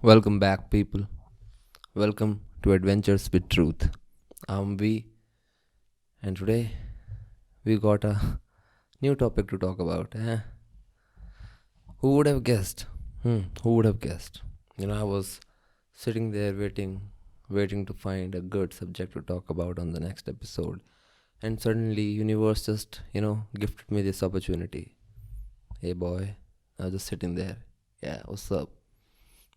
Welcome back, people. Welcome to Adventures with Truth. I'm V, and today we got a new topic to talk about. Who would have guessed? Who would have guessed? I was sitting there waiting to find a good subject to talk about on the next episode, and suddenly, universe just gifted me this opportunity. Hey, boy, I was just sitting there. Yeah, what's up?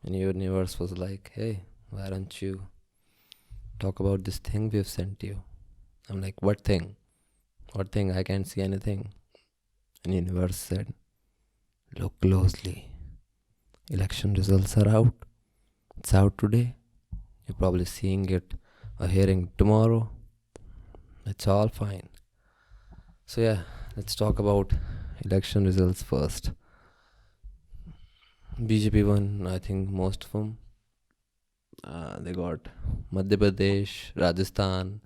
And universe was like, hey, why don't you talk about this thing we've sent you? I'm like, what thing? What thing? I can't see anything. And universe said, look closely. Election results are out. It's out today. You're probably seeing it or hearing tomorrow. It's all fine. So yeah, let's talk about election results first. BJP won, I think, most of them. They got Madhya Pradesh, Rajasthan,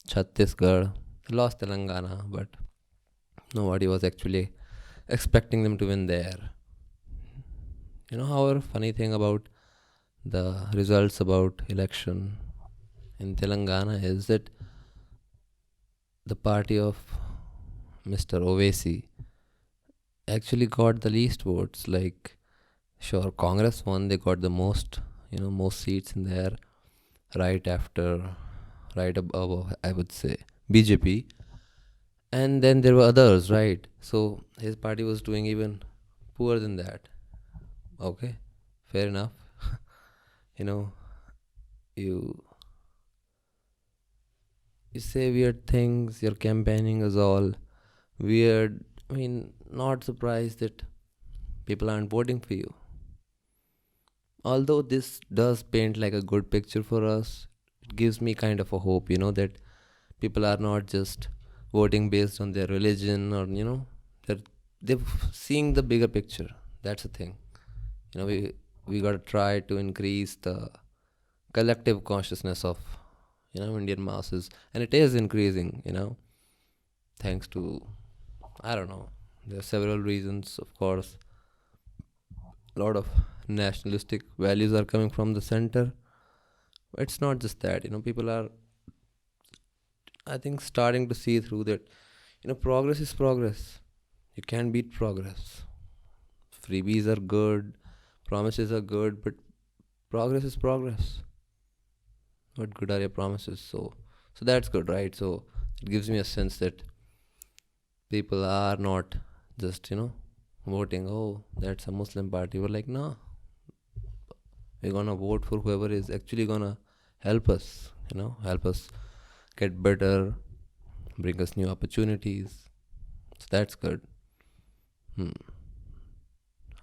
Chhattisgarh. They lost Telangana, but nobody was actually expecting them to win there. However, funny thing about the results about election in Telangana is that the party of Mr. Ovesi actually got the least votes. Like, sure, Congress won; they got the most seats in there, right after, right above, I would say, BJP. And then there were others, right? So his party was doing even poorer than that. Okay, fair enough. you know, you you say weird things. Your campaigning is all weird. I mean, not surprised that people aren't voting for you. Although this does paint like a good picture for us, it gives me kind of a hope, that people are not just voting based on their religion, or they're they're seeing the bigger picture. That's the thing. We got to try to increase the collective consciousness of Indian masses, and it is increasing. Thanks to, I don't know, there are several reasons. Of course, a lot of nationalistic values are coming from the center. But it's not just that. People are, I think, starting to see through that. Progress is progress. You can't beat progress. Freebies are good, promises are good, but progress is progress. What good are your promises? So that's good, right? So it gives me a sense that people are not just voting. Oh, that's a Muslim party. We're like, no, we're gonna vote for whoever is actually gonna help us. Help us get better, bring us new opportunities. So that's good. Hmm.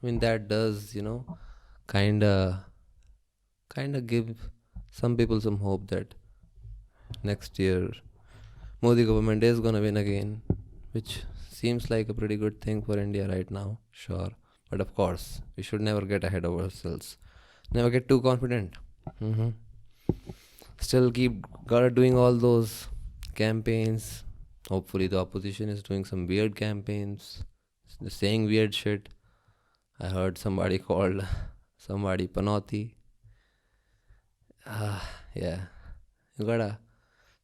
I mean, that does kinda kinda give some people some hope that next year Modi government is gonna win again, which seems like a pretty good thing for India right now. Sure, but of course we should never get ahead of ourselves. Never get too confident. hmm Still keep gotta doing all those campaigns. Hopefully the opposition is doing some weird campaigns, saying weird shit. I heard somebody called somebody Panoti. Yeah, you gotta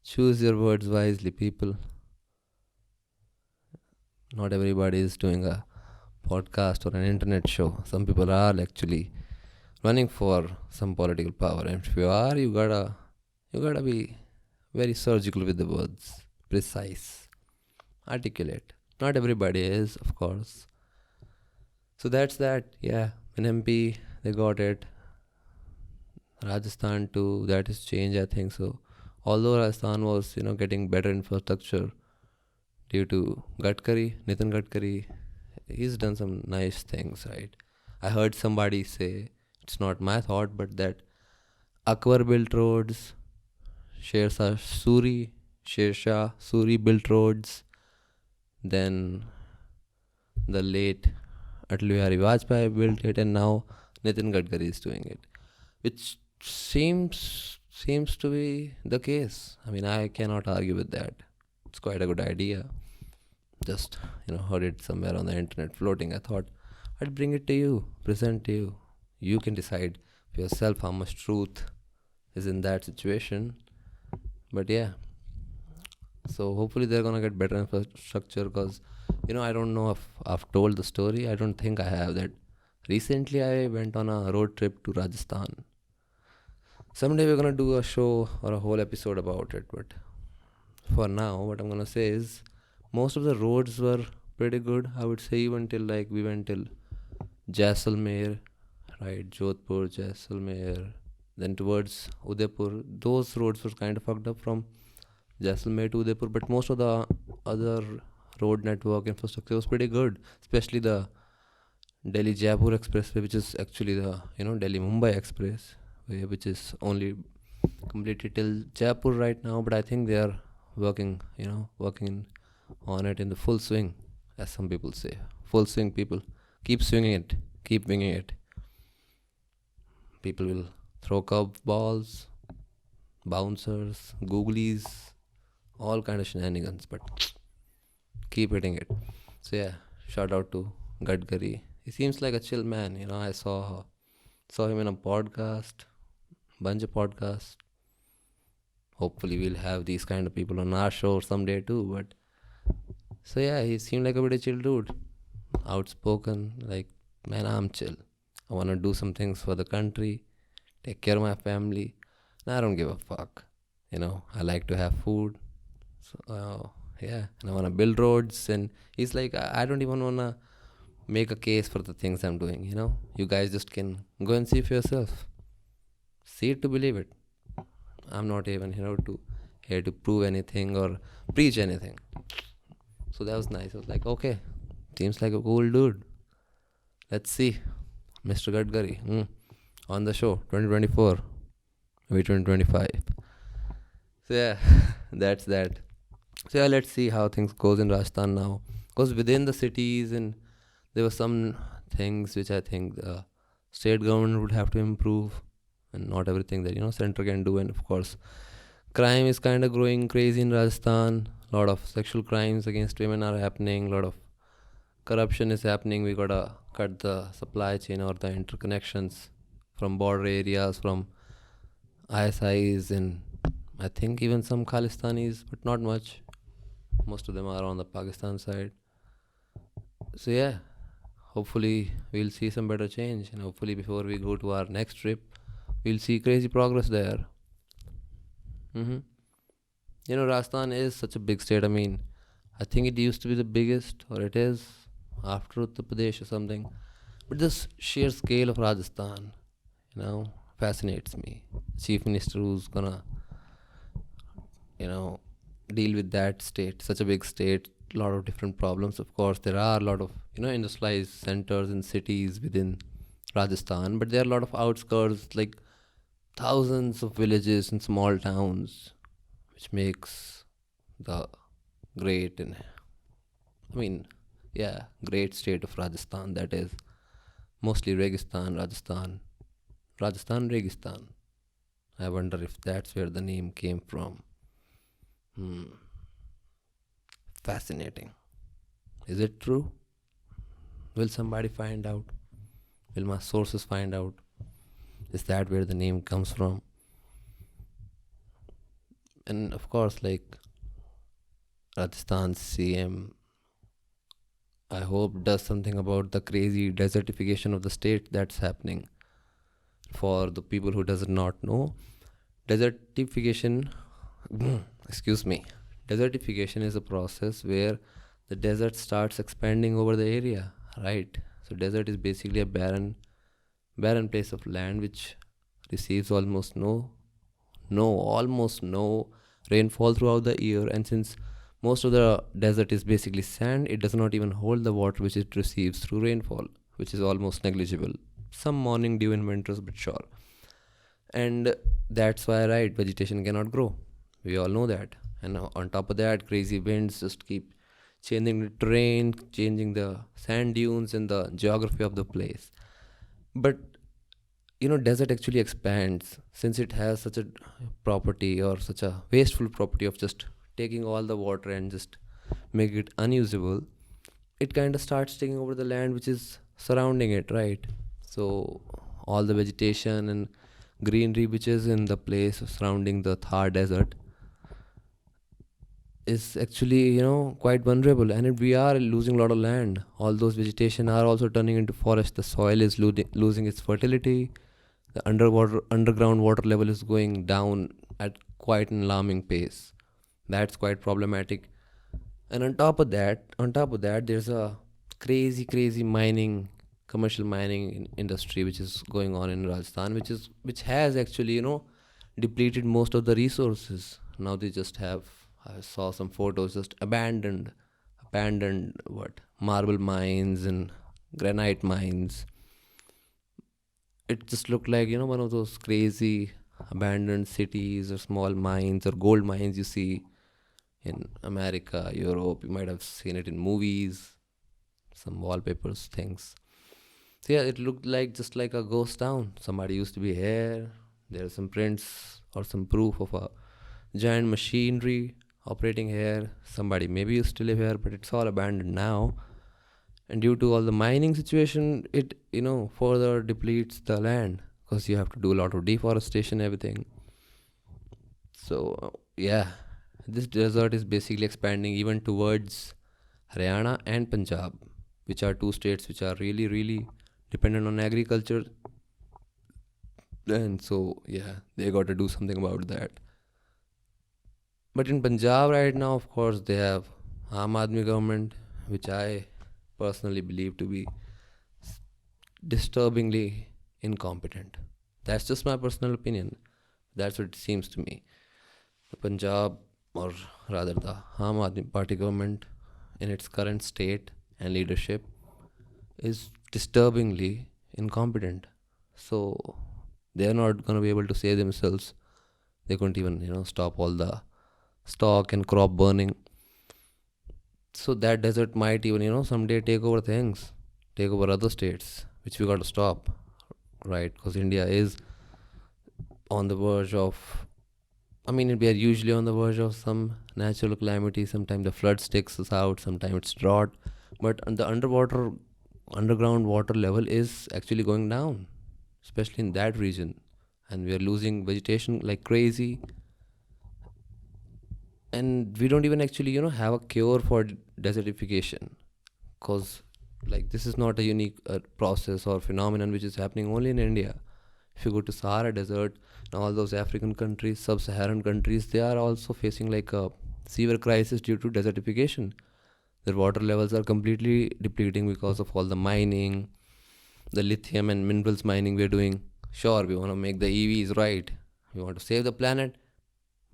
choose your words wisely, people. Not everybody is doing a podcast or an internet show. Some people are actually running for some political power, and if you are, you gotta be very surgical with the words, precise, articulate. Not everybody is, of course. So that's that. Yeah, in MP they got it. Rajasthan too. That is change, I think so. Although Rajasthan was getting better infrastructure due to Nitin Gadkari, he's done some nice things, right? I heard somebody say, it's not my thought, but that Akbar built roads, Sher Shah Suri built roads, then the late Atal Bihari Vajpayee built it, and now Nitin Gadkari is doing it, which seems to be the case. I mean, I cannot argue with that. It's quite a good idea. Just heard it somewhere on the internet floating. I thought I'd bring it to you, present to you. you can decide for yourself how much truth is in that situation. But yeah, so hopefully they're gonna get better infrastructure, because I don't know if I've told the story. I don't think I have. That recently I went on a road trip to Rajasthan. Someday we're gonna do a show or a whole episode about it, but for now, what I'm gonna say is most of the roads were pretty good. I would say even till like we went till Jaisalmer, right? Jodhpur, Jaisalmer, then towards Udaipur. Those roads were kind of fucked up from Jaisalmer to Udaipur, but most of the other road network infrastructure was pretty good, especially the Delhi Jaipur Expressway, which is actually the Delhi Mumbai Expressway, which is only completed till Jaipur right now, but I think they are working on it in the full swing, as some people say. Full swing, people. Keep swinging it. Keep winging it. People will throw curve balls, bouncers, googlies, all kind of shenanigans, but keep hitting it. So yeah, shout out to Gadkari. He seems like a chill man. I saw him in a podcast, bunch of podcasts. Hopefully we'll have these kind of people on our show someday too. But so yeah, he seemed like a pretty chill dude, outspoken. Like, man, I'm chill. I wanna do some things for the country, take care of my family. And I don't give a fuck. I like to have food. So yeah, and I wanna build roads. And he's like, I don't even wanna make a case for the things I'm doing. You guys just can go and see for yourself. See it to believe it. I'm not even here to prove anything or preach anything. So that was nice. I was like, okay, seems like a cool dude. Let's see, Mr. Gadkari on the show 2024, maybe 2025. So yeah, that's that. So yeah, let's see how things goes in Rajasthan now. Because within the cities, and there were some things which I think the state government would have to improve, and not everything that center can do. And of course, crime is kind of growing crazy in Rajasthan. A lot of sexual crimes against women are happening. A lot of corruption is happening. We gotta cut the supply chain or the interconnections from border areas, from ISIs, and I think even some Khalistanis, but not much. Most of them are on the Pakistan side. So yeah, hopefully we'll see some better change, and hopefully before we go to our next trip, we'll see crazy progress there. Rajasthan is such a big state. I mean, I think it used to be the biggest, or it is, after Uttar Pradesh or something. But this sheer scale of Rajasthan, fascinates me. Chief Minister who's gonna, deal with that state, such a big state, a lot of different problems. Of course, there are a lot of, industrialized centers and cities within Rajasthan, but there are a lot of outskirts, like thousands of villages and small towns, which makes the great and great state of Rajasthan. That is mostly Registan, Rajasthan Registan. I wonder if that's where the name came from. Fascinating. Is it true? Will somebody find out? Will my sources find out? Is that where the name comes from? And of course, like, Rajasthan's CM, I hope, does something about the crazy desertification of the state that's happening. For the people who does not know, desertification desertification is a process where the desert starts expanding over the area, right? So desert is basically a barren place of land which receives almost no rainfall throughout the year. And since most of the desert is basically sand, it does not even hold the water which it receives through rainfall, which is almost negligible. Some morning dew in winters, but sure. And that's why, right, vegetation cannot grow. We all know that. And on top of that, crazy winds just keep changing the terrain, changing the sand dunes and the geography of the place. But desert actually expands, since it has such a property, or such a wasteful property, of just taking all the water and just make it unusable. It kind of starts taking over the land which is surrounding it, right? So all the vegetation and greenery which is in the place surrounding the Thar desert is actually quite vulnerable, and we are losing a lot of land. All those vegetation are also turning into forest. The soil is losing its fertility. The underground water level is going down at quite an alarming pace. That's quite problematic. And on top of that there's a crazy mining, commercial mining industry which is going on in Rajasthan, which has actually depleted most of the resources. Now they just have, I saw some photos, just abandoned what, marble mines and granite mines. It just looked like one of those crazy abandoned cities or small mines or gold mines you see in America, Europe. You might have seen it in movies, some wallpapers, things. So yeah, it looked like just like a ghost town. Somebody used to be here. There are some prints or some proof of a giant machinery operating here. Somebody maybe used to live here, but it's all abandoned now. And due to all the mining situation, it further depletes the land because you have to do a lot of deforestation, everything. So yeah, this desert is basically expanding even towards Haryana and Punjab, which are two states which are really dependent on agriculture. And so yeah, they got to do something about that. But in Punjab right now, of course, they have Aam Aadmi government, which I personally believe to be disturbingly incompetent. That's just my personal opinion. That's what it seems to me. The Punjab, or rather the Aam Aadmi Party government, in its current state and leadership, is disturbingly incompetent. So they're not going to be able to save themselves. They couldn't even stop all the stock and crop burning. So that desert might even someday take over things, take over other states, which we got to stop, right? Because India is on the verge of, I mean, we are usually on the verge of some natural calamity. Sometimes the floods takes us out, sometimes it's drought, but the underground water level is actually going down, especially in that region, and we are losing vegetation like crazy. And we don't even actually have a cure for desertification, because like this is not a unique process or phenomenon which is happening only in India. If you go to Sahara desert and all those African countries, sub-Saharan countries, they are also facing like a severe crisis due to desertification. Their water levels are completely depleting because of all the mining, the lithium and minerals mining we're doing. Sure, we want to make the EVs, right, we want to save the planet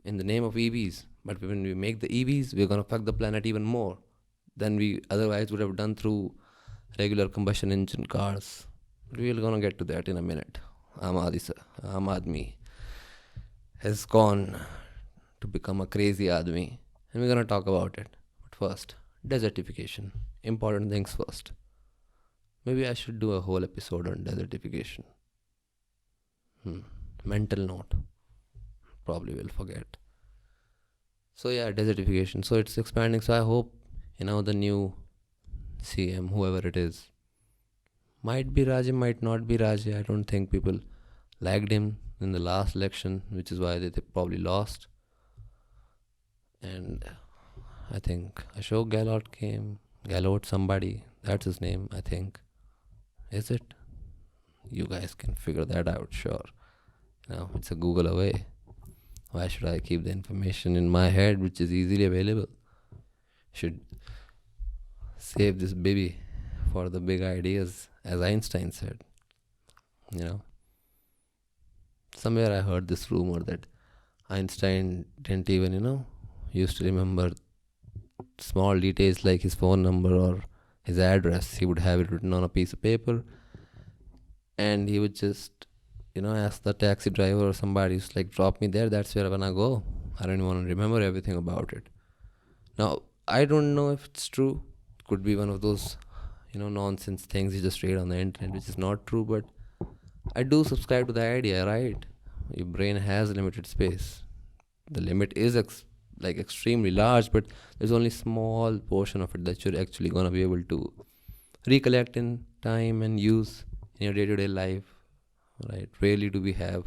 in the name of EVs, but when we make the EVs, we're going to fuck the planet even more than we otherwise would have done through regular combustion engine cars. We're going to get to that in a minute. Aam Aadmi has gone to become a crazy Aadmi, and we're going to talk about it. But first, desertification. Important things first. Maybe I should do a whole episode on desertification. Mental note. Probably will forget. So yeah, desertification. So it's expanding. So I hope the new CM, whoever it is, might be Raji, might not be Raji. I don't think people liked him in the last election, which is why they probably lost. And I think Ashok Gehlot came. Gehlot, somebody. That's his name, I think. Is it? You guys can figure that out, sure. It's a Google away. Why should I keep the information in my head, which is easily available? Should save this baby for the big ideas, as Einstein said. Somewhere I heard this rumor that Einstein didn't even, used to remember small details like his phone number or his address. He would have it written on a piece of paper, and he would just ask the taxi driver or somebody, who's like, drop me there, that's where I wanna go. I don't want to remember everything about it. Now, I don't know if it's true. It could be one of those, nonsense things you just read on the internet, which is not true, but I do subscribe to the idea, right? Your brain has limited space. The limit is extremely large, but there's only small portion of it that you're actually gonna be able to recollect in time and use in your day-to-day life. right? Rarely do we have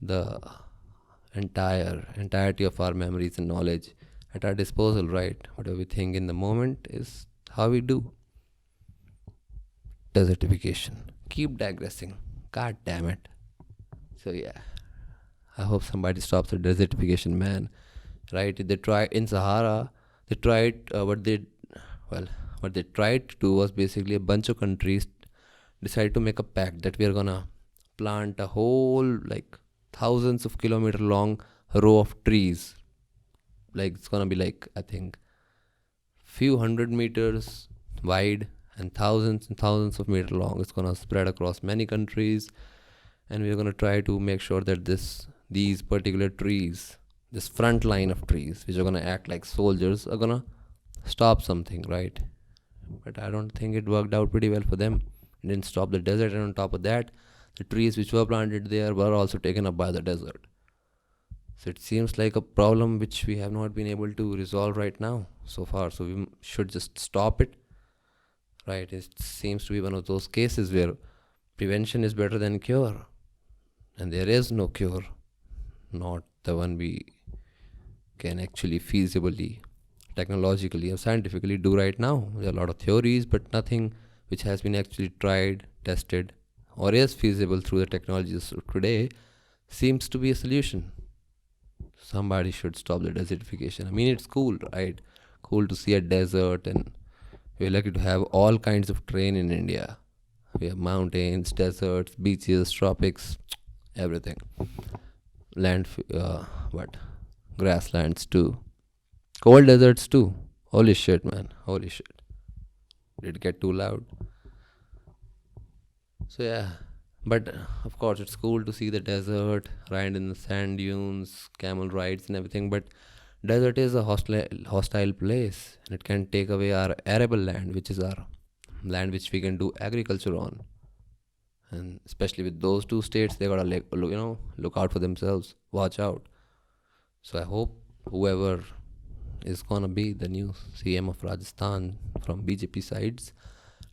the entirety of our memories and knowledge at our disposal, right? Whatever we think in the moment is how we do. Desertification. Keep digressing. God damn it. So yeah, I hope somebody stops the desertification, man. Right? They try in Sahara. They tried well, what they tried to do was basically a bunch of countries decided to make a pact that we are gonna plant a whole like thousands of kilometer long row of trees. Like it's gonna be like I think few hundred meters wide and thousands of meters long. It's gonna spread across many countries, and we're gonna try to make sure that these particular trees, this front line of trees, which are gonna act like soldiers, are gonna stop something, right? But I don't think it worked out pretty well for them. It didn't stop the desert, and on top of that, the trees which were planted there were also taken up by the desert. So it seems like a problem which we have not been able to resolve right now so far. So we should just stop it, right? It seems to be one of those cases where prevention is better than cure, and there is no cure, not the one we can actually feasibly, technologically, or scientifically do right now. There are a lot of theories, but nothing which has been actually tried, tested, or is feasible through the technologies of today seems to be a solution. Somebody should stop the desertification. I mean, it's cool, right? Cool to see a desert, and we're lucky to have all kinds of terrain in India. We have mountains, deserts, beaches, tropics, everything. Land, what? Grasslands too. Cold deserts too. Holy shit, man. Holy shit. Did it get too loud? So yeah, but of course it's cool to see the desert, ride in the sand dunes, camel rides and everything. But desert is a hostile place, and it can take away our arable land, which is our land which we can do agriculture on. And especially with those two states, they gotta look out for themselves, watch out. So I hope whoever is gonna be the new CM of Rajasthan from BJP sides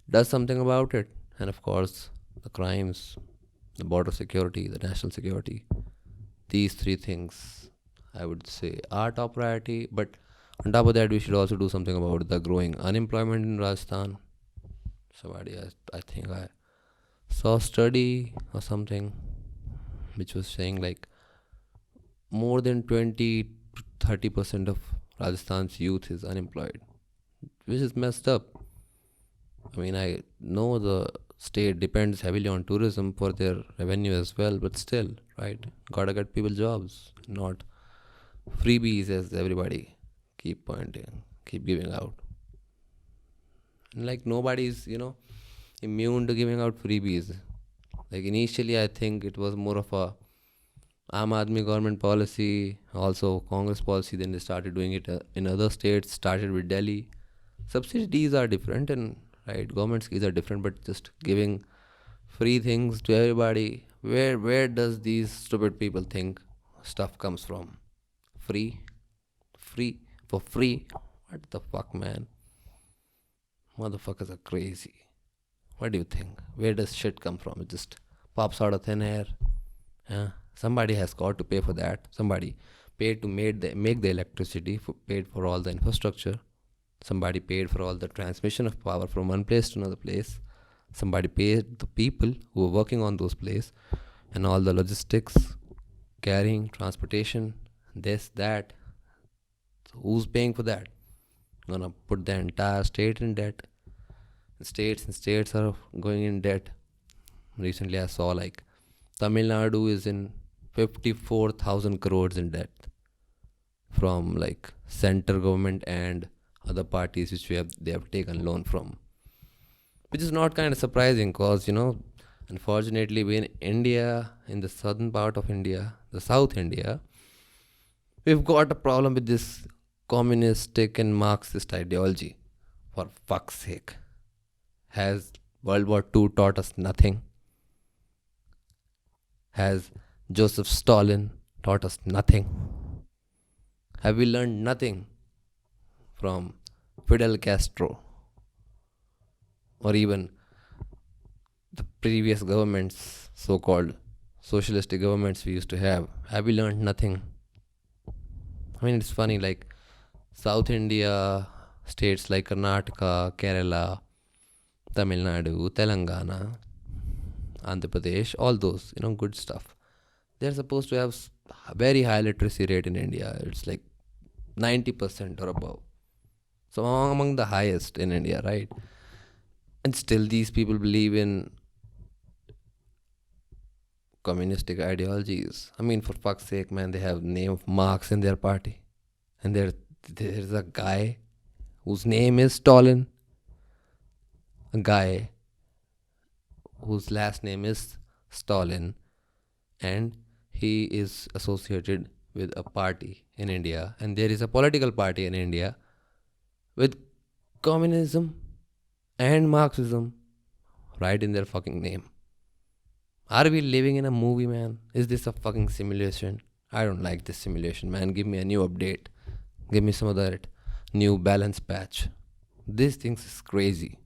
does something about it. And of course, the crimes, the border security, the national security, these three things I would say are top priority. But on top of that, we should also do something about the growing unemployment in Rajasthan. Somebody, I think I saw a study or something which was saying like more than 20 to 30% of Rajasthan's youth is unemployed, which is messed up. I mean, I know the state depends heavily on tourism for their revenue as well, but still, right? Gotta get people jobs, not freebies as everybody keep pointing, keep giving out. And like nobody's, immune to giving out freebies. Like initially, I think it was more of a Aam Aadmi government policy, also Congress policy. Then they started doing it in other states. Started with Delhi. Subsidies are different, and right, government schemes are different. But just giving free things to everybody, where does these stupid people think stuff comes from? Free, free for free. What the fuck, man? Motherfuckers are crazy. What do you think? Where does shit come from? It just pops out of thin air. Yeah. Somebody has got to pay for that. Somebody paid to make the electricity, paid for all the infrastructure. Somebody paid for all the transmission of power from one place to another place. Somebody paid the people who were working on those places and all the logistics, carrying, transportation, this, that. So who's paying for that? Gonna put the entire state in debt. States and states are going in debt. Recently I saw like Tamil Nadu is in 54,000 crores in debt from like center government and other parties which they have taken loan from, which is not kind of surprising because unfortunately we in India, in the southern part of India, the South India, we've got a problem with this communistic and Marxist ideology. For fuck's sake, has World War II taught us nothing? Has Joseph Stalin taught us nothing? Have we learned nothing from Fidel Castro or even the previous governments so-called socialistic governments we used to have we learned nothing? I mean, it's funny, like South India, states like Karnataka, Kerala, Tamil Nadu, Telangana, Andhra Pradesh, all those, good stuff. They're supposed to have very high literacy rate in India. It's like 90% or above. So among the highest in India, right? And still these people believe in communistic ideologies. I mean, for fuck's sake, man, they have name of Marx in their party. And there's a guy whose name is Stalin. A guy whose last name is Stalin. And he is associated with a party in India. And there is a political party in India with communism and Marxism right in their fucking name. Are we living in a movie, man? Is this a fucking simulation? I don't like this simulation, man. Give me a new update. Give me some of that new balance patch. This thing is crazy.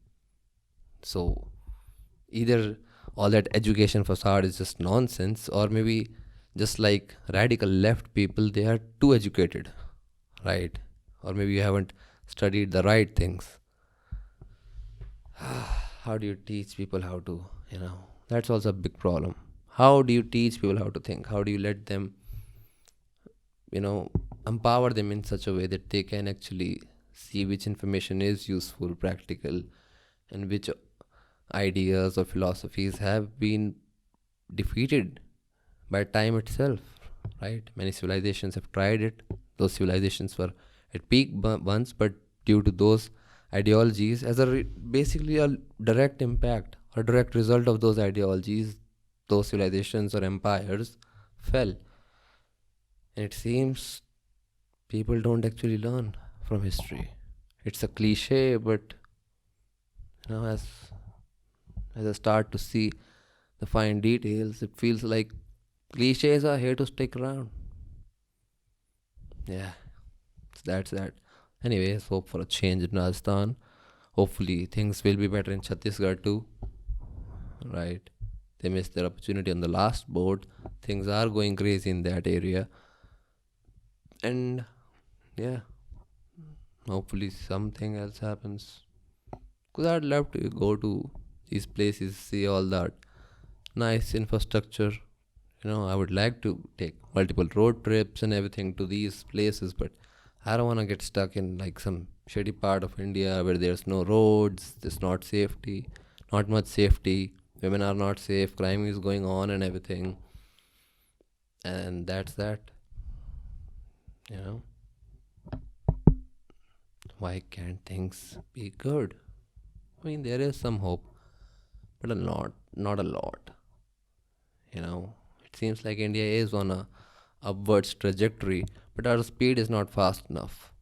So, either all that education facade is just nonsense, or maybe just like radical left people, they are too educated, right? Or maybe you haven't studied the right things. How do you teach people how to, that's also a big problem. How do you teach people how to think? How do you let them, empower them in such a way that they can actually see which information is useful, practical, and which ideas or philosophies have been defeated by time itself, right? Many civilizations have tried it. Those civilizations were at peak once, but due to those ideologies, as basically a direct impact or direct result of those ideologies, those civilizations or empires fell. And it seems people don't actually learn from history. It's a cliche, but as I start to see the fine details, it feels like cliches are here to stick around. Yeah, that's that. Anyways, hope for a change in Rajasthan. Hopefully, things will be better in Chhattisgarh too. Right? They missed their opportunity on the last board. Things are going crazy in that area. And yeah, hopefully something else happens. Because I'd love to go to these places, see all that nice infrastructure. I would like to take multiple road trips and everything to these places, but I don't want to get stuck in like some shitty part of India where there's no roads, there's not much safety, women are not safe, crime is going on and everything. And that's that. Why can't things be good? I mean, there is some hope, but not a lot. It seems like India is on a upwards trajectory, but our speed is not fast enough.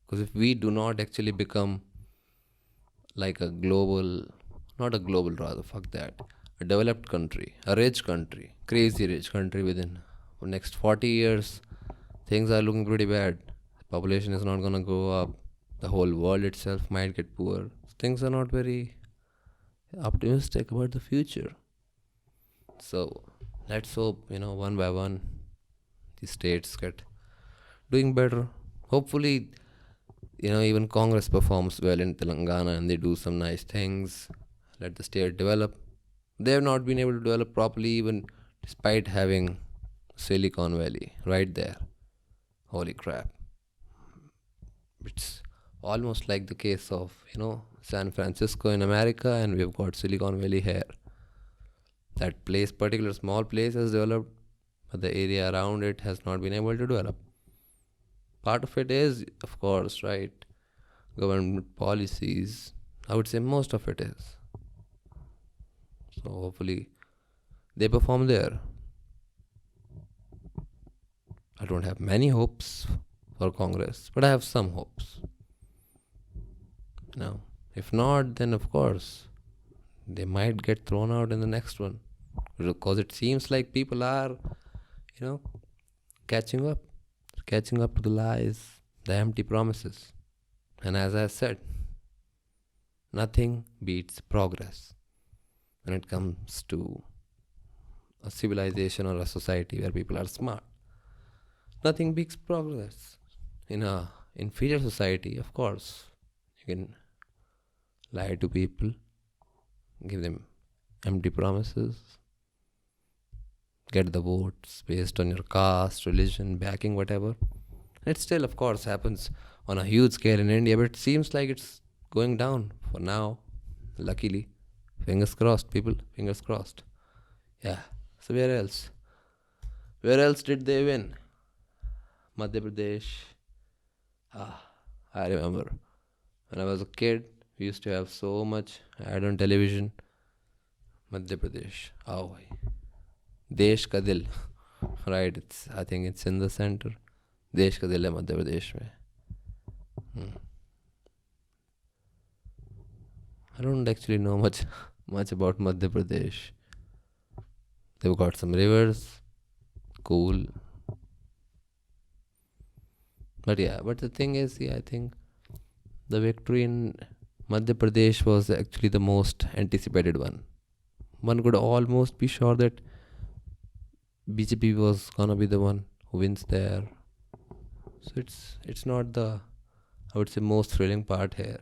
Because if we do not actually become like a global, not a global rather, fuck that, a developed country, a rich country, crazy rich country within the next 40 years, things are looking pretty bad. Population is not gonna go up. The whole world itself might get poor. Things are not very optimistic about the future. So let's hope, one by one, the states get doing better. Hopefully, even Congress performs well in Telangana and they do some nice things. Let the state develop. They have not been able to develop properly even despite having Silicon Valley right there. Holy crap. It's almost like the case of, San Francisco in America, and we've got Silicon Valley here. That place, particular small place, has developed, but the area around it has not been able to develop. Part of it is, of course, right, government policies. I would say most of it is. So hopefully they perform there. I don't have many hopes for Congress, but I have some hopes. If not, then of course they might get thrown out in the next one, because it seems like people are, catching up to the lies, the empty promises. And as I said, nothing beats progress when it comes to a civilization or a society where people are smart. Nothing beats progress. In a inferior society, of course, you can lie to people, give them empty promises, get the votes based on your caste, religion, backing, whatever. It still, of course, happens on a huge scale in India, but it seems like it's going down for now. Luckily, fingers crossed, people. Fingers crossed. Yeah. So where else? Where else did they win? Madhya Pradesh. Ah, I remember when I was a kid. We used to have so much ad on television. Madhya Pradesh. Oh, bhai. Desh ka dil. Right. It's. I think it's in the center. देश का दिल है मध्य प्रदेश में. I don't actually know much about Madhya Pradesh. They've got some rivers, cool. But yeah, but the thing is, yeah, I think the victory in Madhya Pradesh was actually the most anticipated one. One could almost be sure that BJP was gonna be the one who wins there. So it's not the, I would say, most thrilling part here.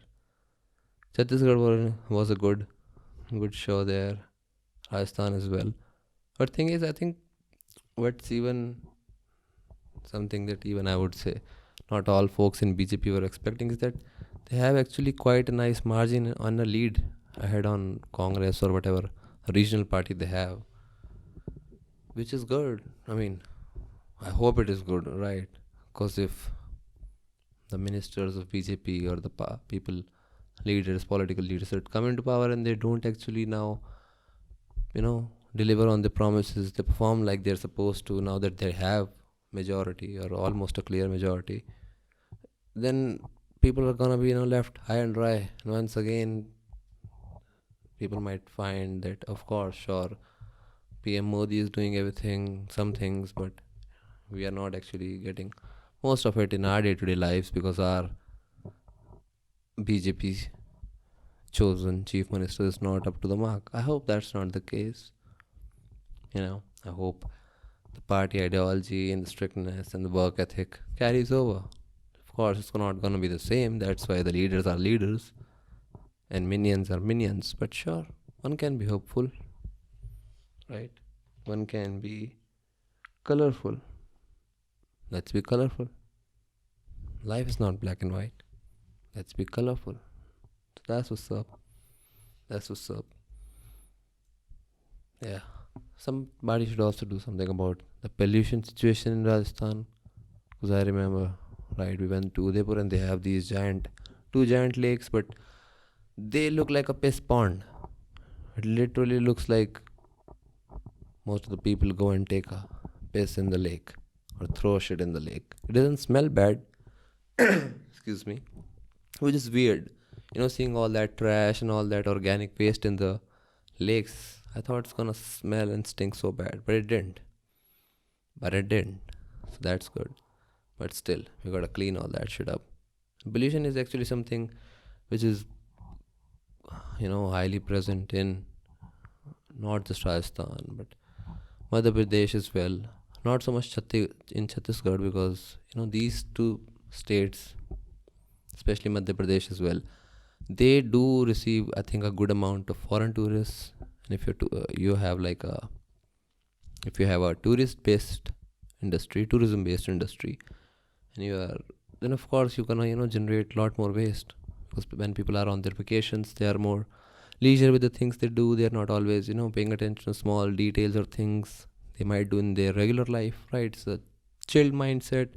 Chhattisgarh was a good show there. Rajasthan as well. But thing is, I think what's even something that even I would say not all folks in BJP were expecting is that they have actually quite a nice margin on a lead ahead on Congress or whatever regional party they have, which is good. I mean, I hope it is good, right? Because if the ministers of BJP or the people, leaders, political leaders that come into power and they don't actually now, deliver on the promises, they perform like they're supposed to now that they have majority or almost a clear majority, then people are gonna be left high and dry. And once again, people might find that, of course, sure, PM Modi is doing everything, some things, but we are not actually getting most of it in our day-to-day lives because our BJP chosen chief minister is not up to the mark. I hope that's not the case. I hope the party ideology and the strictness and the work ethic carries over. Of course, it's not going to be the same. That's why the leaders are leaders and minions are minions. But sure, one can be hopeful, right? One can be colorful. Let's be colorful. Life is not black and white. Let's be colorful. So that's what's up. That's what's up. Yeah. Somebody should also do something about the pollution situation in Rajasthan. Because I remember, right, we went to Udaipur and they have these two giant lakes, but they look like a piss pond. It literally looks like most of the people go and take a piss in the lake or throw shit in the lake. It doesn't smell bad. Excuse me. Which is weird. Seeing all that trash and all that organic waste in the lakes. I thought it's gonna smell and stink so bad, but it didn't. So that's good. But still, we gotta clean all that shit up. Pollution is actually something which is, highly present in not just Rajasthan, but Madhya Pradesh as well. Not so much in Chhattisgarh because, these two states, especially Madhya Pradesh as well, they do receive, I think, a good amount of foreign tourists. And if you have a tourism-based industry, and then of course you're gonna generate a lot more waste because when people are on their vacations, they are more leisure with the things they do. They are not always paying attention to small details or things they might do in their regular life. Right? It's a chilled mindset,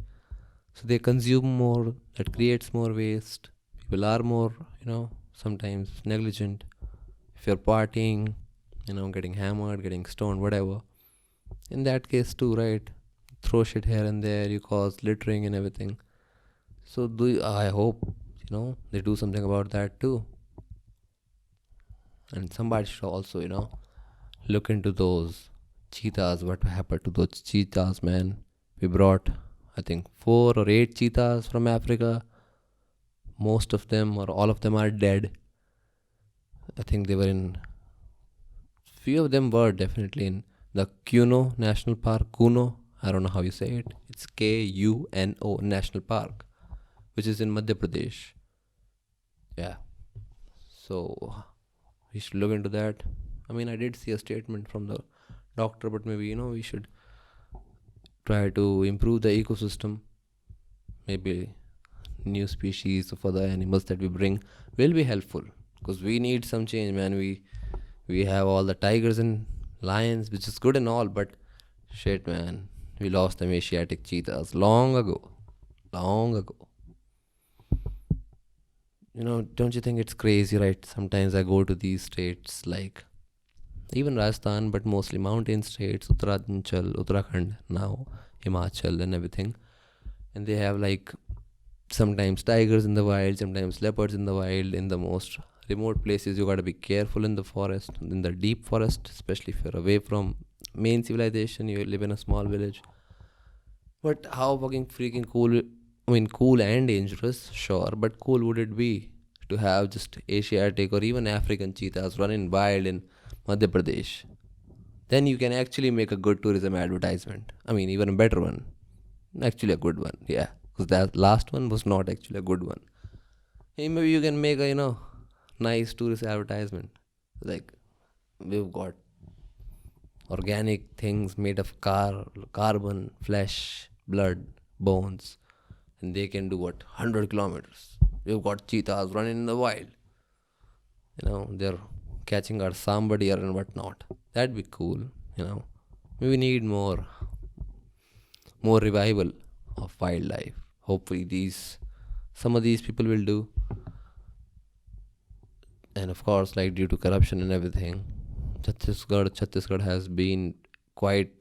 so they consume more. That creates more waste. People are more sometimes negligent. If you're partying, getting hammered, getting stoned, whatever. In that case too, right? Throw shit here and there, you cause littering and everything. So I hope, they do something about that too. And somebody should also, look into those cheetahs. What happened to those cheetahs, man? We brought, I think, 4 or 8 cheetahs from Africa. Most of them or all of them are dead. I think few of them were definitely in the Kuno National Park. Kuno, I don't know how you say it. It's Kuno National Park, which is in Madhya Pradesh. Yeah. So we should look into that. I mean, I did see a statement from the doctor, but maybe we should try to improve the ecosystem. Maybe new species of other animals that we bring will be helpful because we need some change, man. We have all the tigers and lions, which is good and all, but shit, man, we lost them Asiatic cheetahs long ago, long ago. Don't you think it's crazy, right? Sometimes I go to these states like even Rajasthan, but mostly mountain states, Uttaranchal, Uttarakhand, now Himachal and everything, and they have like sometimes tigers in the wild, sometimes leopards in the wild. In the most remote places, you gotta be careful in the forest, in the deep forest, especially if you're away from main civilization. You live in a small village. But how fucking freaking cool! I mean, cool and dangerous, sure, but cool would it be to have just Asiatic or even African cheetahs running wild in Madhya Pradesh? Then you can actually make a good tourism advertisement. I mean, even a better one. Actually, a good one, yeah. Because that last one was not actually a good one. Hey, maybe you can make a nice tourist advertisement. Like we've got organic things made of carbon, flesh, blood, bones, and they can do what 100 kilometers. We've got cheetahs running in the wild. They're catching our samba deer and whatnot. That'd be cool. We need more revival of wildlife. Hopefully, some of these people will do. And of course, like due to corruption and everything, Chhattisgarh has been quite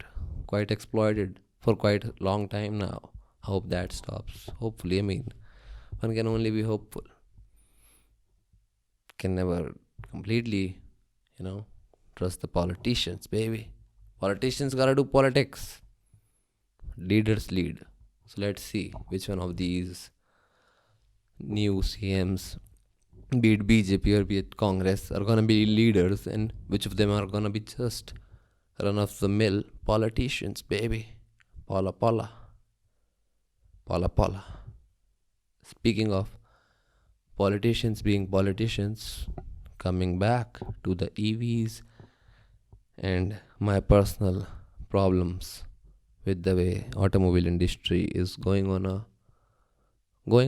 exploited for quite a long time now. I hope that stops. Hopefully, I mean, one can only be hopeful. Can never completely, trust the politicians, baby. Politicians gotta do politics. Leaders lead. So let's see which one of these new CMs, be it BJP or be it Congress, are gonna be leaders, and which of them are gonna be just run of the mill politicians, baby. Paula Paula. Paula Paula. Speaking of politicians being politicians, coming back to the EVs and my personal problems with the way automobile industry is going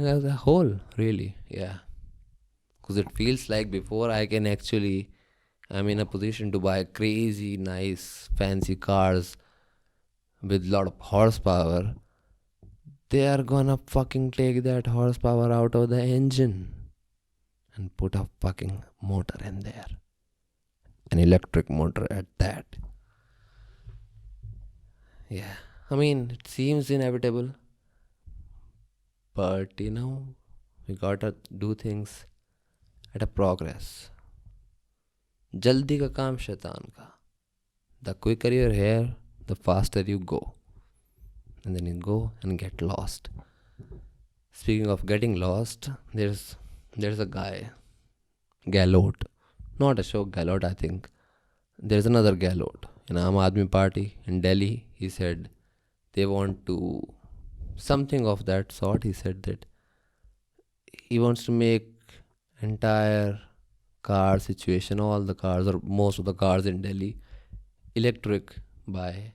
as a whole, really. Yeah, because it feels like before I'm in a position to buy crazy nice fancy cars with lot of horsepower. They are gonna fucking take that horsepower out of the engine and put a fucking motor in there, an electric motor at that. Yeah, I mean, it seems inevitable, but we gotta do things at a progress. जल्दी का काम शैतान का. The quicker you're here, the faster you go. And then you go and get lost. Speaking of getting lost, there's a guy, Gallot. Not Ashok Gallot, I think. There's another Gallot in Aam Aadmi Party in Delhi. He said they want to something of that sort. He said that he wants to make entire car situation, all the cars or most of the cars in Delhi, electric by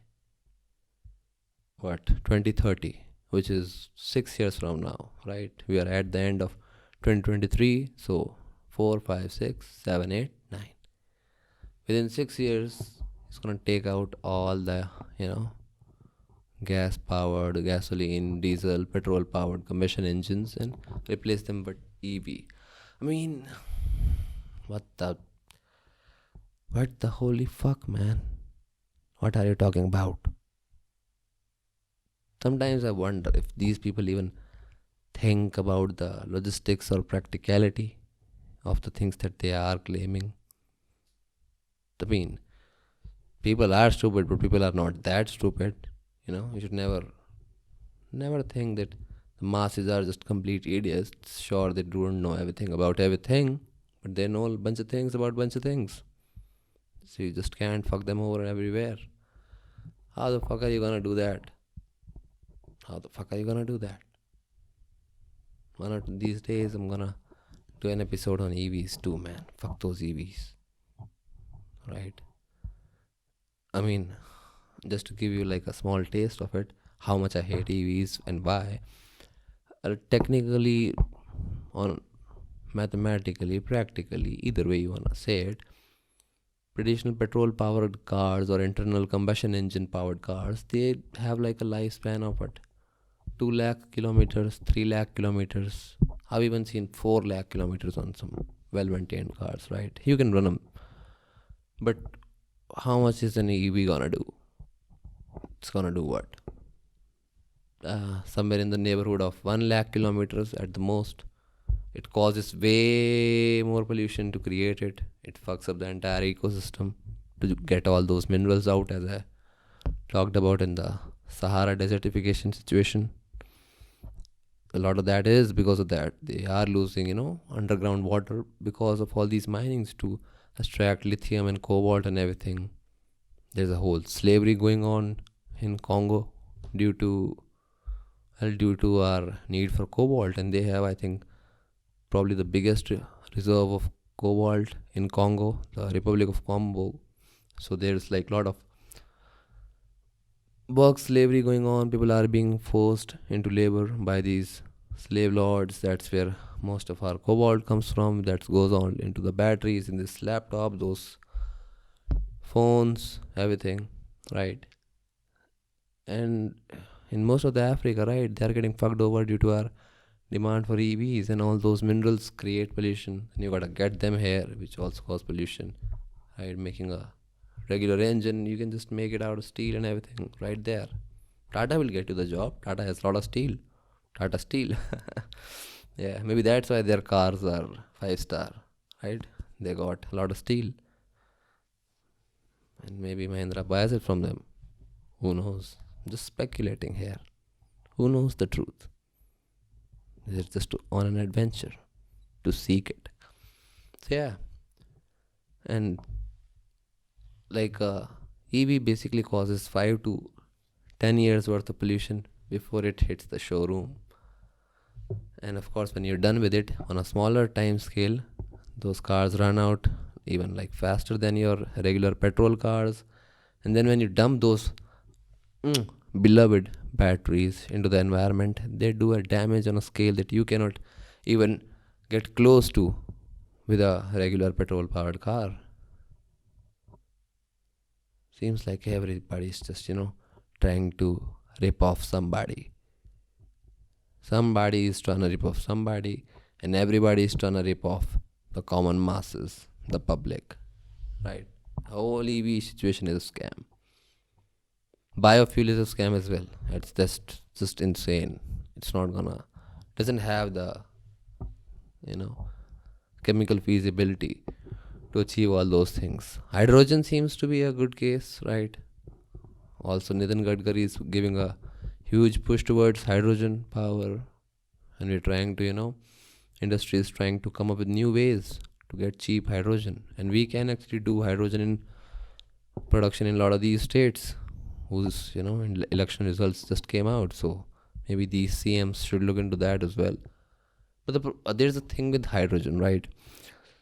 what 2030, which is 6 years from now, right? We are at the end of 2023, so 4, 5, 6, 7, 8, 9. Within 6 years, it's gonna take out all the gas powered, gasoline, diesel, petrol powered combustion engines and replace them with EV. I mean, what the holy fuck, man? What are you talking about? Sometimes I wonder if these people even think about the logistics or practicality of the things that they are claiming. I mean, people are stupid, but people are not that stupid. You should never think that the masses are just complete idiots. Sure, they don't know everything about everything, but they know a bunch of things about a bunch of things. So you just can't fuck them over everywhere. How the fuck are you gonna do that? How the fuck are you gonna do that? One of these days, I'm gonna do an episode on EVs too, man. Fuck those EVs, right? I mean, just to give you like a small taste of it, how much I hate EVs and why. Technically, on mathematically, practically, either way you wanna say it, traditional petrol powered cars or internal combustion engine powered cars, they have like a lifespan of what, 2 lakh kilometers, 3 lakh kilometers. I've even seen 4 lakh kilometers on some well maintained cars, right? You can run them. But how much is an EV gonna do? It's gonna do what? Somewhere in the neighborhood of 1 lakh kilometers at the most. It causes way more pollution to create it. It fucks up the entire ecosystem to get all those minerals out, as I talked about in the Sahara desertification situation. A lot of that is because of that. They are losing, underground water because of all these minings to extract lithium and cobalt and everything. There's a whole slavery going on in Congo due to our need for cobalt, and they have, I think, probably the biggest reserve of cobalt in Congo, the Republic of Congo. So there's like a lot of work slavery going on. People are being forced into labor by these slave lords. That's where most of our cobalt comes from. That goes on into the batteries in this laptop, those phones, everything, right? And in most of the Africa, right, they are getting fucked over due to our demand for EVs, and all those minerals create pollution, and you gotta get them here, which also cause pollution, right? Making a regular engine, you can just make it out of steel and everything right there. Tata will get you the job. Tata has a lot of steel. Tata Steel. Yeah, maybe that's why their cars are 5 star, right? They got a lot of steel, and maybe Mahindra buys it from them. Who knows? Just speculating here. Who knows the truth? They're just on an adventure to seek it. So yeah, and like EV basically causes 5 to 10 years worth of pollution before it hits the showroom. And of course, when you're done with it on a smaller time scale, those cars run out even like faster than your regular petrol cars. And then when you dump those beloved batteries into the environment, they do a damage on a scale that you cannot even get close to with a regular petrol powered car. Seems like everybody's just, trying to rip off somebody. Somebody is trying to rip off somebody, and everybody is trying to rip off the common masses, the public, right? The whole EV situation is a scam. Biofuel is a scam as well. It's just insane. It's not gonna, doesn't have the, chemical feasibility to achieve all those things. Hydrogen seems to be a good case, right? Also, Nitin Gadkari is giving a huge push towards hydrogen power, and we're trying to, industry is trying to come up with new ways to get cheap hydrogen, and we can actually do hydrogen in production in a lot of these states whose election results just came out. So maybe these CMs should look into that as well. But there's a thing with hydrogen, right?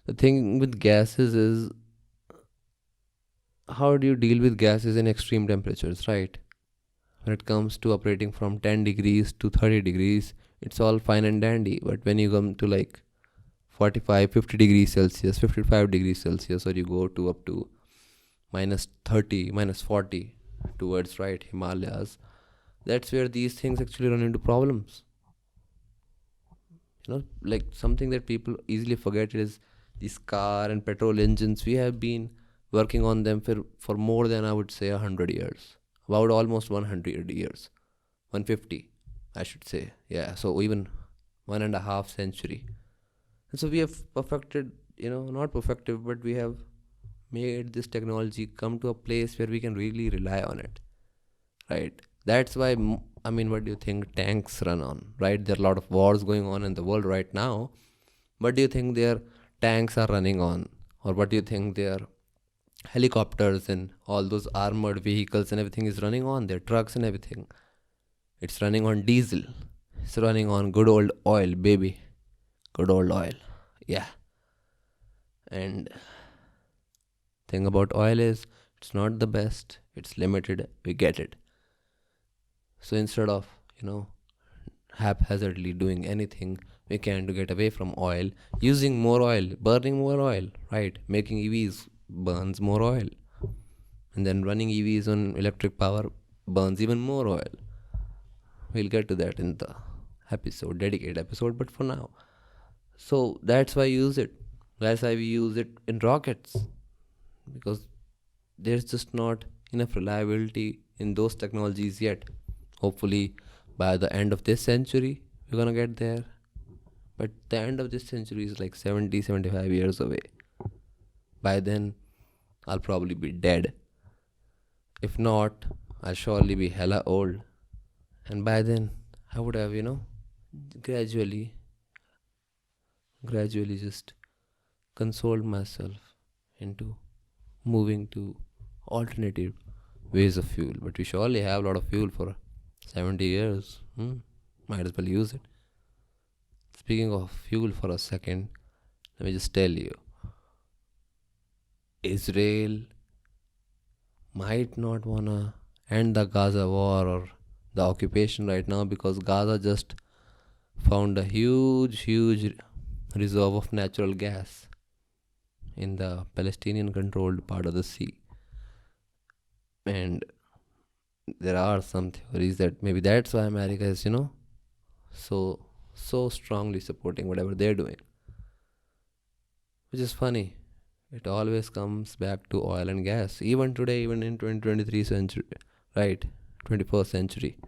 The thing with gases is, how do you deal with gases in extreme temperatures, right? When it comes to operating from 10 degrees to 30 degrees, it's all fine and dandy. But when you come to like 45, 50 degrees Celsius, 55 degrees Celsius, or you go to up to minus 30, minus 40 towards, right, Himalayas, that's where these things actually run into problems. Like something that people easily forget is these car and petrol engines. We have been working on them for more than, I would say, 100 years. About almost 100 years. 150, I should say. Yeah, so even 1.5 century. And so we have perfected, not perfected, but we have made this technology come to a place where we can really rely on it, right? That's why, what do you think tanks run on, right? There are a lot of wars going on in the world right now. What do you think their tanks are running on? Or what do you think their helicopters and all those armored vehicles and everything is running on their trucks and everything. It's running on diesel. It's running on good old oil, baby. Good old oil. Yeah. And thing about oil is it's not the best. It's limited. We get it. So instead of, haphazardly doing anything we can to get away from oil, using more oil, burning more oil, right? Making EVs burns more oil. And then running EVs on electric power burns even more oil. We'll get to that in the dedicated episode, but for now. So that's why I use it. That's why we use it in rockets. Because there's just not enough reliability in those technologies yet. Hopefully, by the end of this century, we're gonna get there. But the end of this century is like 70, 75 years away. By then, I'll probably be dead. If not, I'll surely be hella old. And by then, I would have, gradually, gradually just consoled myself into moving to alternative ways of fuel. But we surely have a lot of fuel for 70 years. Might as well use it. Speaking of fuel for a second, let me just tell you, Israel might not wanna end the Gaza war or the occupation right now because Gaza just found a huge reserve of natural gas in the Palestinian controlled part of the sea. And there are some theories that maybe that's why America is, so strongly supporting whatever they're doing. Which is funny. It always comes back to oil and gas. Even today, even in 2023 century, right? 21st century.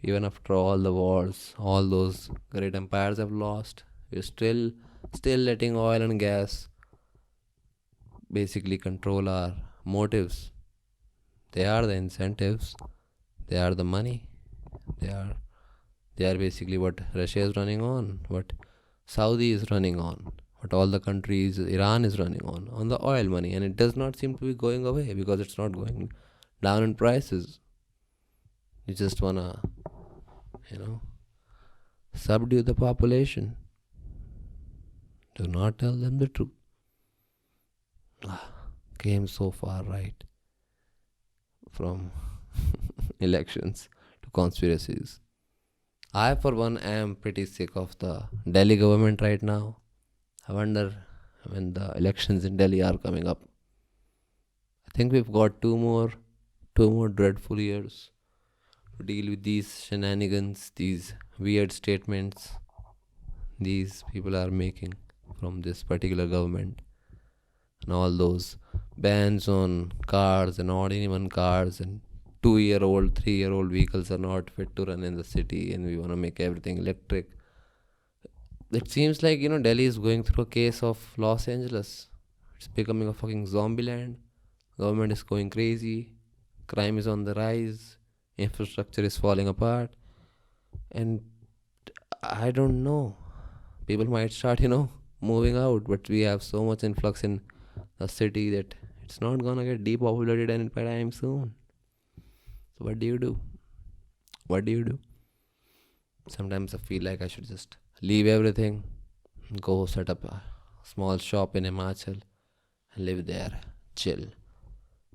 Even after all the wars, all those great empires have lost, we're still letting oil and gas basically control our motives. They are the incentives. They are the money. They are basically what Russia is running on, what Saudi is running on, what all the countries Iran is running on the oil money, and it does not seem to be going away because it's not going down in prices. You just wanna, subdue the population. Do not tell them the truth. Came so far, right? From elections to conspiracies. I, for one, am pretty sick of the Delhi government right now. I wonder when the elections in Delhi are coming up. I think we've got two more dreadful years to deal with these shenanigans, these weird statements these people are making from this particular government, and all those bans on cars and odd even cars and 2-year-old, 3-year-old vehicles are not fit to run in the city, and we want to make everything electric. It seems like, Delhi is going through a case of Los Angeles. It's becoming a fucking zombie land. Government is going crazy. Crime is on the rise. Infrastructure is falling apart. And I don't know. People might start, moving out, but we have so much influx in the city that it's not gonna get depopulated anytime soon. So what do you do? What do you do? Sometimes I feel like I should just leave everything, go set up a small shop in Himachal and live there, chill.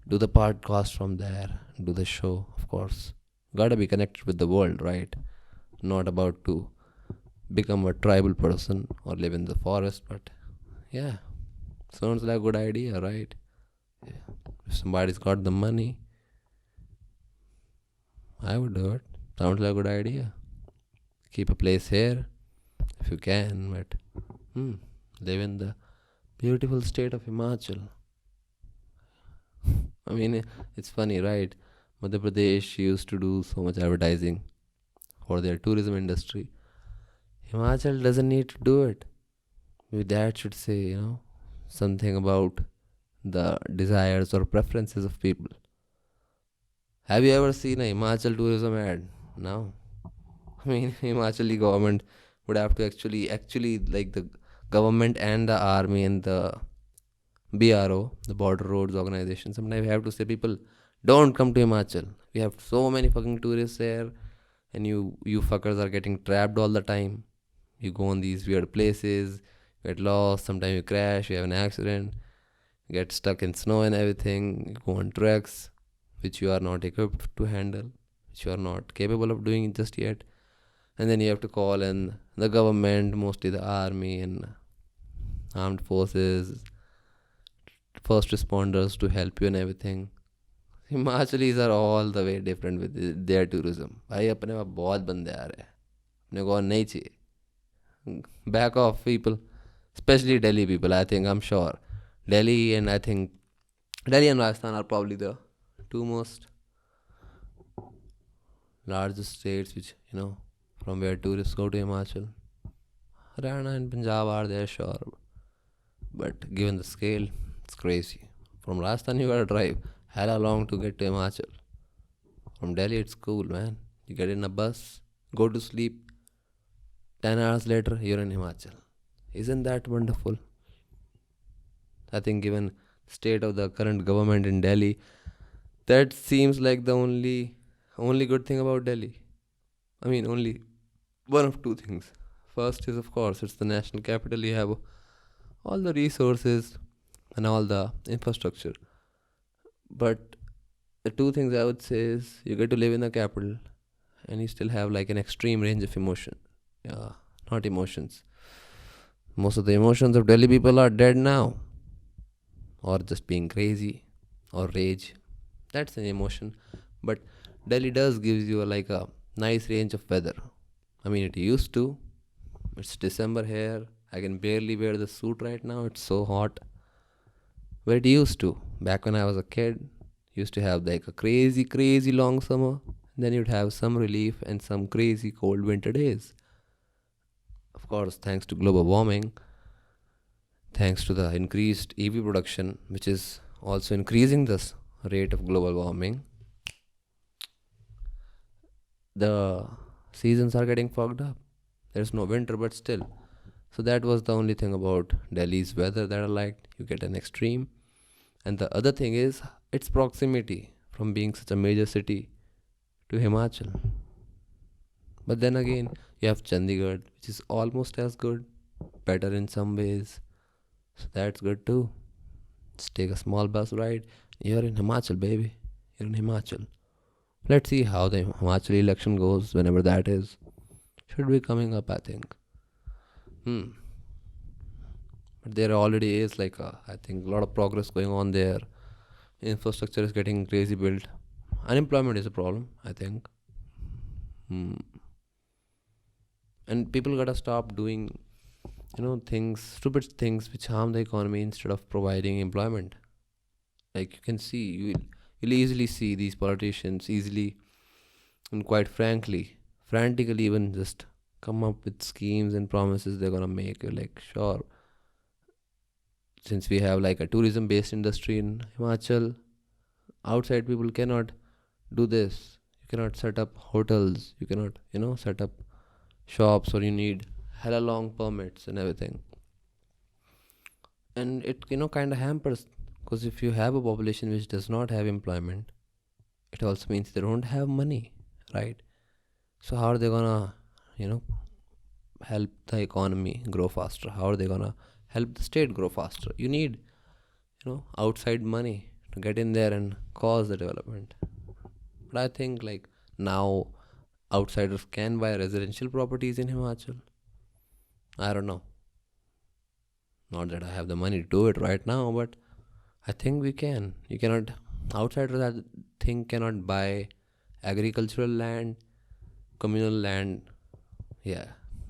Do the podcast from there, do the show, of course. Gotta be connected with the world, right? Not about to become a tribal person or live in the forest, but yeah, sounds like a good idea, right? Yeah. If somebody's got the money, I would do it. Sounds like a good idea. Keep a place here if you can, but live in the beautiful state of Himachal. I mean, it's funny, right? Madhya Pradesh used to do so much advertising for their tourism industry. Himachal doesn't need to do it. Maybe that should say, something about the desires or preferences of people. Have you ever seen a Himachal tourism ad? No. I mean, Himachali government would have to actually like the government and the army and the BRO, the Border Roads Organization. Sometimes we have to say people don't come to Himachal. We have so many fucking tourists there, and you fuckers are getting trapped all the time. You go on these weird places, get lost. Sometimes you crash, you have an accident, get stuck in snow and everything. You go on treks which you are not equipped to handle, which you are not capable of doing just yet. And then you have to call in the government, mostly the army and armed forces, first responders to help you and everything. Himachalis are all the way different with their tourism. भाई अपने पास बहुत बंदे आ रहे हैं, अपने को और नहीं चाहिए. Back of people, especially Delhi people. I think, I'm sure Delhi and I think Delhi and Rajasthan are probably the two most largest states which, from where tourists go to Himachal. Haryana and Punjab are there, sure, but given the scale, it's crazy. From Rajasthan, you gotta drive hella long to get to Himachal. From Delhi, it's cool, man. You get in a bus, go to sleep. 10 hours later, you're in Himachal. Isn't that wonderful? I think, given the state of the current government in Delhi, that seems like the only good thing about Delhi. I mean, only one of two things. First is, of course, it's the national capital. You have all the resources and all the infrastructure. But the two things I would say is you get to live in the capital and you still have like an extreme range of emotion. Yeah, not emotions. Most of the emotions of Delhi people are dead now, or just being crazy, or rage. That's an emotion. But Delhi does gives you like a nice range of weather. I mean, it used to. It's December here. I can barely wear the suit right now. It's so hot. But it used to. Back when I was a kid, used to have like a crazy, crazy long summer. Then you'd have some relief and some crazy cold winter days. Of course, thanks to global warming, thanks to the increased EV production, which is also increasing this rate of global warming, the seasons are getting fogged up. There's no winter, but still. So that was the only thing about Delhi's weather that I liked. You get an extreme. And the other thing is its proximity from being such a major city to Himachal. But then again, you have Chandigarh, which is almost as good, better in some ways. So that's good too. Just take a small bus ride. You're in Himachal, baby. You're in Himachal. Let's see how the Himachal election goes, whenever that is. Should be coming up, I think. But there already is I think a lot of progress going on there. Infrastructure is getting crazy built. Unemployment is a problem, I think. And people gotta stop doing, stupid things which harm the economy instead of providing employment. Like you can see, you'll easily see these politicians easily and quite frankly, frantically even just come up with schemes and promises they're gonna make. You're like, sure. Since we have like a tourism based industry in Himachal, outside people cannot do this. You cannot set up hotels, you cannot, set up shops, or you need hella long permits and everything. And it, kind of hampers, because if you have a population which does not have employment, it also means they don't have money, right? So how are they gonna, help the economy grow faster? How are they gonna help the state grow faster? You need, outside money to get in there and cause the development. But I think now outsiders can buy residential properties in Himachal. I don't know. Not that I have the money to do it right now, but I think we can. You cannot, outsiders I think cannot buy agricultural land, communal land, yeah,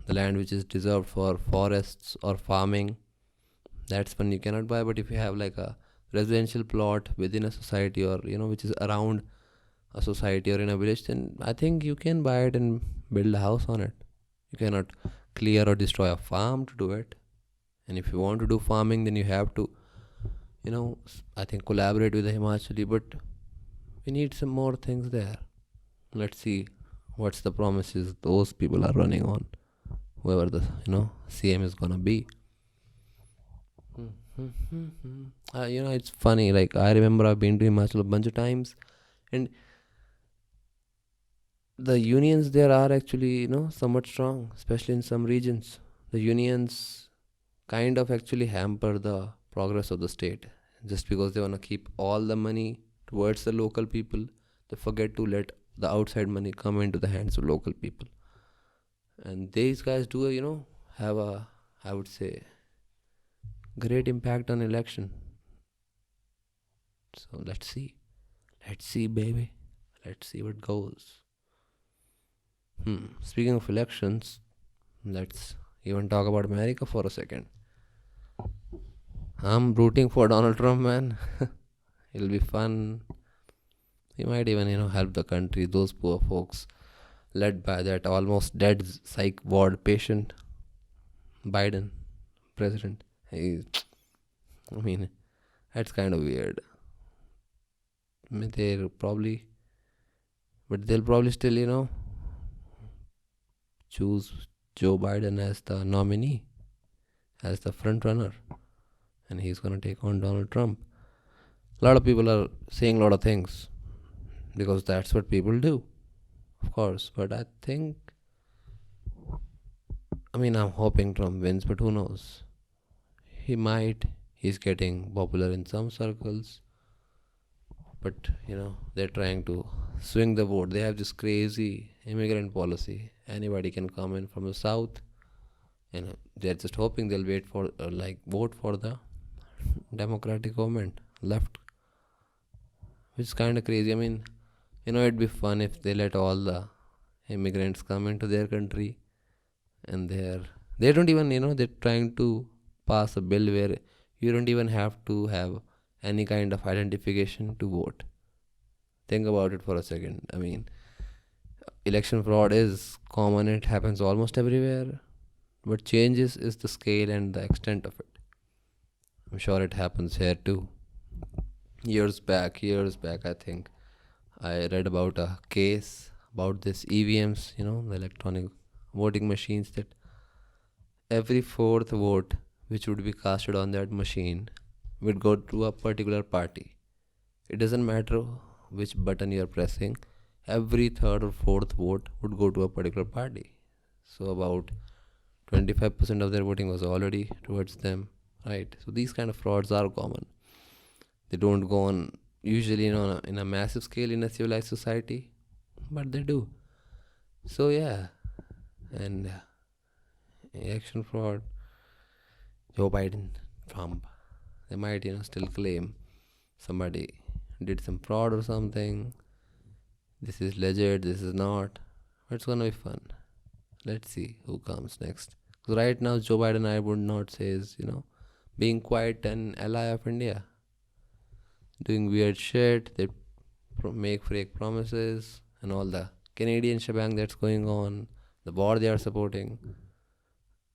the land which is reserved for forests or farming. That's one you cannot buy. But if you have like a residential plot within a society, or which is around a society or in a village, then I think you can buy it and build a house on it. You cannot clear or destroy a farm to do it. And if you want to do farming, then you have to, I think collaborate with the Himachali. But we need some more things there. Let's see what's the promises those people are running on, whoever the CM is gonna be. It's funny. Like, I remember I've been to Himachal a bunch of times, and the unions there are actually, somewhat strong, especially in some regions. The unions kind of actually hamper the progress of the state just because they want to keep all the money towards the local people. They forget to let the outside money come into the hands of local people. And these guys do, have a, I would say, great impact on election. So let's see, baby, let's see what goes. Speaking of elections, let's even talk about America for a second. I'm rooting for Donald Trump, man. It'll be fun. He might even, help the country, those poor folks led by that almost dead psych ward patient, Biden, president. He, I mean, that's kind of weird. I mean, they'll probably still, choose Joe Biden as the nominee, as the front runner, and he's gonna take on Donald Trump. A lot of people are saying a lot of things because that's what people do, of course. But I'm hoping Trump wins, but who knows? He might. He's getting popular in some circles, but they're trying to swing the vote. They have this crazy immigrant policy. Anybody can come in from the south, and they're just hoping they'll wait for vote for the democratic government left, which is kind of crazy. I mean, it'd be fun if they let all the immigrants come into their country, and they don't even, they're trying to pass a bill where you don't even have to have any kind of identification to vote. Think about it for a second. I mean, election fraud is common, it happens almost everywhere. What changes is the scale and the extent of it. I'm sure it happens here too. Years back, I think I read about a case about this EVMs, the electronic voting machines, that every fourth vote which would be casted on that machine would go to a particular party. It doesn't matter which button you're pressing, every third or fourth vote would go to a particular party. So about 25% of their voting was already towards them, right? So these kind of frauds are common. They don't go on usually in a massive scale in a civilized society, but they do. So yeah, and election fraud, Joe Biden, Trump, they might still claim somebody did some fraud or something. This is legit, this is not. It's gonna be fun. Let's see who comes next. So right now, Joe Biden, I would not say is being quite an ally of India, doing weird shit. They make fake promises and all the Canadian shebang that's going on, the war they are supporting.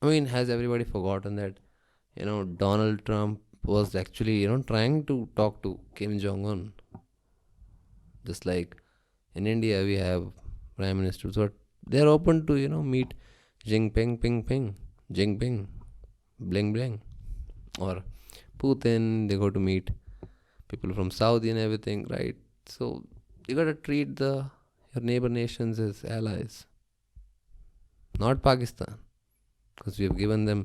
I mean, has everybody forgotten that Donald Trump was actually trying to talk to Kim Jong Un? Just like in India, we have prime ministers, but they're open to meet Jinping, Ping Ping, Jinping, Bling Bling, or Putin. They go to meet people from Saudi and everything, right? So you gotta treat your neighbor nations as allies, not Pakistan, because we have given them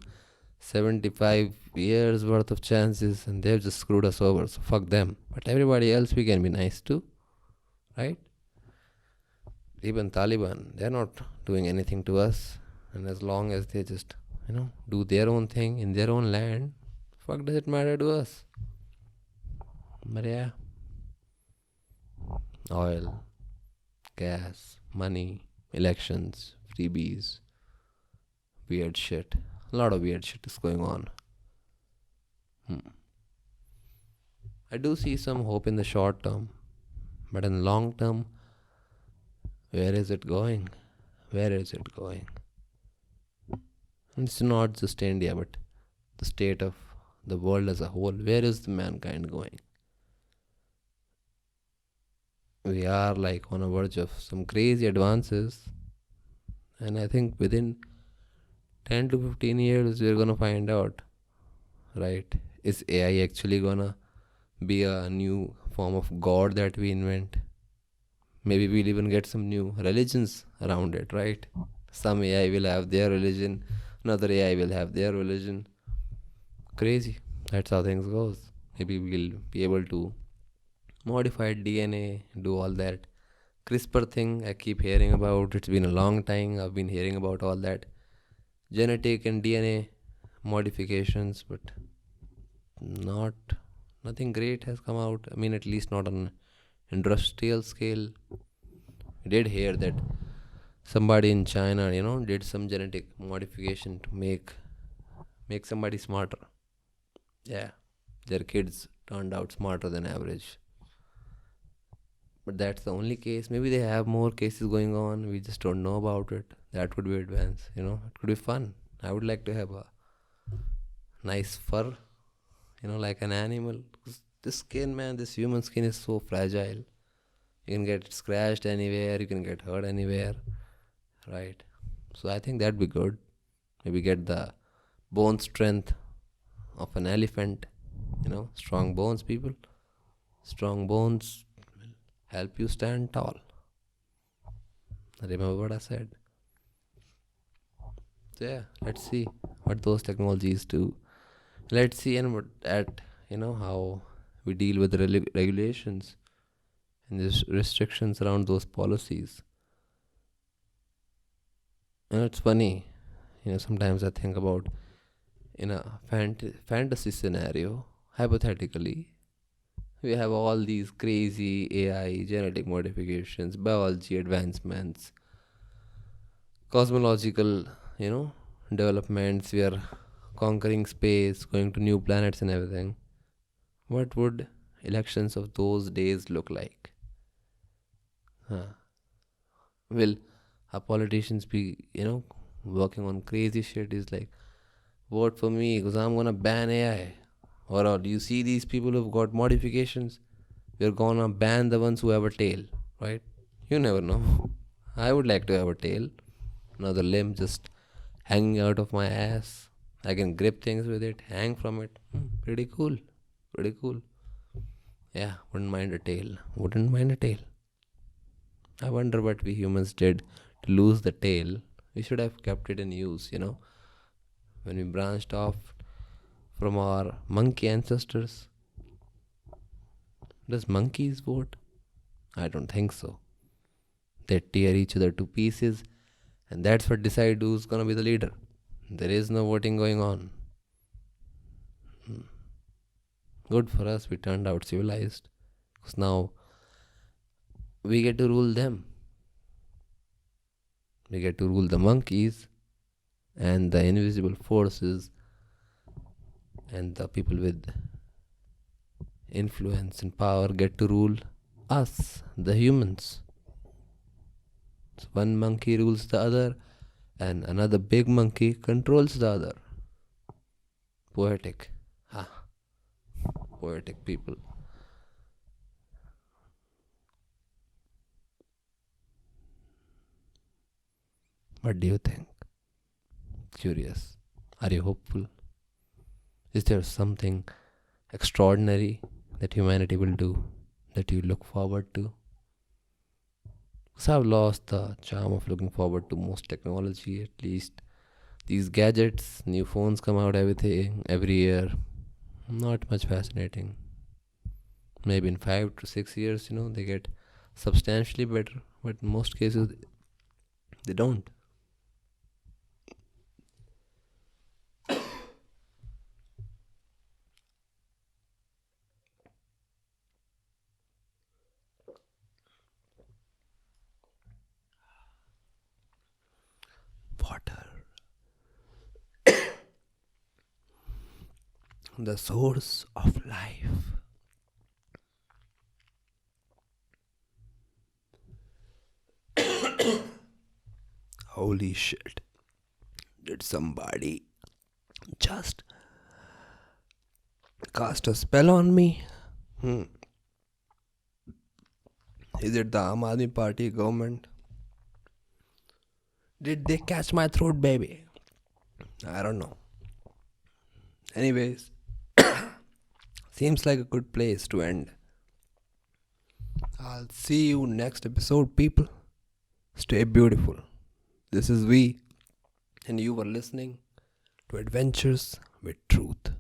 75 years worth of chances and they've just screwed us over. So fuck them. But everybody else we can be nice to, right? Even Taliban, they're not doing anything to us, and as long as they just do their own thing in their own land, fuck does it matter to us? But yeah, oil, gas, money, elections, freebies, weird shit. A lot of weird shit is going on. I do see some hope in the short term, but in the long term, where is it going? Where is it going? And it's not just India, but the state of the world as a whole. Where is the mankind going? We are like on a verge of some crazy advances, and I think within 10 to 15 years we're gonna find out, right? Is AI actually gonna be a new form of God that we invent? Maybe we'll even get some new religions around it, right? Some AI will have their religion, another AI will have their religion. Crazy. That's how things goes. Maybe we'll be able to modify DNA, do all that. CRISPR thing I keep hearing about. It's been a long time. I've been hearing about all that genetic and DNA modifications, but not nothing great has come out. I mean, at least not on industrial scale. I did hear that somebody in China, did some genetic modification to make somebody smarter. Yeah, their kids turned out smarter than average. But that's the only case. Maybe they have more cases going on. We just don't know about it. That would be advanced. It could be fun. I would like to have a nice fur, like an animal. 'Cause this skin, man, this human skin is so fragile. You can get scratched anywhere. You can get hurt anywhere, right? So I think that'd be good. Maybe get the bone strength of an elephant. Strong bones, people. Strong bones will help you stand tall. Remember what I said. So yeah, let's see what those technologies do. Let's see and what at how we deal with the regulations and the restrictions around those policies. It's funny, sometimes I think about in a fantasy scenario, hypothetically, we have all these crazy AI, genetic modifications, biology advancements, cosmological, developments. We are conquering space, going to new planets and everything. What would elections of those days look like? Huh. Will our politicians be, working on crazy shit? Is like, vote for me because I'm gonna ban AI. Or do you see these people who've got modifications? We're gonna ban the ones who have a tail, right? You never know. I would like to have a tail, another limb just hanging out of my ass. I can grip things with it, hang from it. Pretty cool. Pretty cool. Yeah, wouldn't mind a tail. Wouldn't mind a tail. I wonder what we humans did to lose the tail. We should have kept it in use, when we branched off from our monkey ancestors. Does monkeys vote? I don't think so. They tear each other to pieces, and that's what decides who's gonna be the leader. There is no voting going on. Good for us, we turned out civilized. Because now we get to rule them. We get to rule the monkeys and the invisible forces and the people with influence and power get to rule us, the humans. So one monkey rules the other and another big monkey controls the other. Poetic. Poetic people. What do you think? Curious. Are you hopeful? Is there something extraordinary that humanity will do that you look forward to? Because I've lost the charm of looking forward to most technology, at least. These gadgets, new phones come out every year. Not much fascinating. Maybe in 5 to 6 years, they get substantially better, but in most cases, they don't. Water. The source of life. Holy shit. Did somebody just cast a spell on me? Is it the Aam Aadmi Party government? Did they catch my throat, baby? I don't know. Anyways, Seems like a good place to end. I'll see you next episode, people. Stay beautiful. This is V, and you were listening to Adventures with Truth.